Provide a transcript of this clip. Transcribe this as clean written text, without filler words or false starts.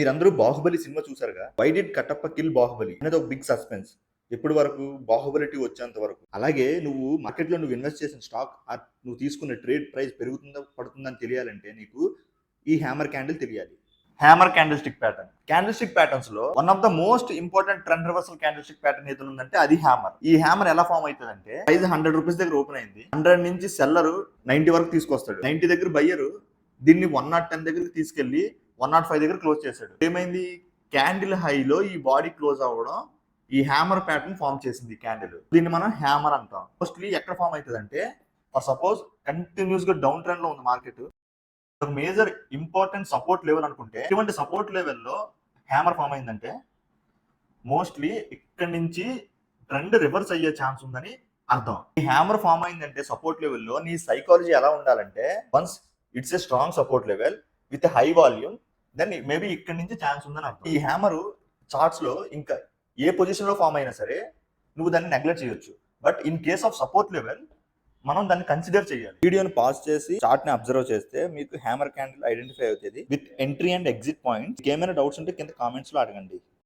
మీరందరూ 'బాహుబలి' సినిమా చూసారుగా. Why did Kattappa kill Baahubali అనేది ఒక బిగ్ సస్పెన్స్. ఎప్పటి వరకు? 'బాహుబలి 2' వచ్చేంత వరకు. అలాగే నువ్వు మార్కెట్‌లో ఇన్వెస్ట్ చేసిన స్టాక్ నువ్వు తీసుకున్న ట్రేడ్ ప్రైస్ పెరుగుతుందా? పడుతుందా? అని తెలియాలంటే నీకు ఈ హ్యామర్ క్యాండిల్ తెలియాలి. Hammer candlestick pattern. Candlestick patterns లో one of the most important trend reversal candlestick pattern ఏదైనా ఉందంటే అది హ్యామర్. ఈ హ్యామర్ ఎలా ఫామ్ అవుతుందంటే ప్రైస్ 100 రూపీస్ దగ్గర ఓపెన్ అయింది. 100 నుంచి సెల్లర్ 90 వరకు తీసుకొస్తాడు. 90 దగ్గర బయ్యర్ దీన్ని 110 దగ్గరికి తీసుకెళ్లి 105 దగ్గర క్లోజ్ చేశాడు. ఏమైంది? క్యాండిల్ హైలో ఈ బాడీ క్లోజ్ అవ్వడం ఈ హ్యామర్ ప్యాటర్న్ ఫామ్ చేసింది క్యాండిల్. దీన్ని మనం హ్యామర్ అంటాం. మోస్ట్లీ ఎక్కడ ఫామ్ అవుతుంది అంటే ఫర్ సపోజ్ కంటిన్యూస్ గా డౌన్ ట్రెండ్ లో ఉంది మార్కెట్, ఒక మేజర్ ఇంపార్టెంట్ సపోర్ట్ లెవెల్ అనుకుంటే ఇటువంటి సపోర్ట్ లెవెల్లో హ్యామర్ ఫామ్ అయిందంటే మోస్ట్లీ ఇక్కడ నుంచి ట్రెండ్ రివర్స్ అయ్యే ఛాన్స్ ఉందని అర్థం. ఈ హ్యామర్ ఫామ్ అయిందంటే సపోర్ట్ లెవెల్లో నీ సైకాలజీ ఎలా ఉండాలంటే once it's a strong support level with high volume then maybe ఇక్కడ నుంచి ఛాన్స్ ఉందని అర్థం. ఈ హ్యామర్ చార్ట్స్ లో ఇంకా ఏ పొజిషన్ లో ఫామ్ అయినా సరే నువ్వు దాన్ని నెగ్లెక్ట్ చేయొచ్చు. But in case of support level మనం దాన్ని కన్సిడర్ చేయాలి. వీడియోని పాజ్ చేసి చార్ట్ ని అబ్జర్వ్ చేస్తే మీకు హ్యామర్ క్యాండిల్ ఐడెంటిఫై అవుతుంది with entry and exit points. ఏమైనా డౌట్స్ ఉంటే కింద కామెంట్స్ లో అడగండి.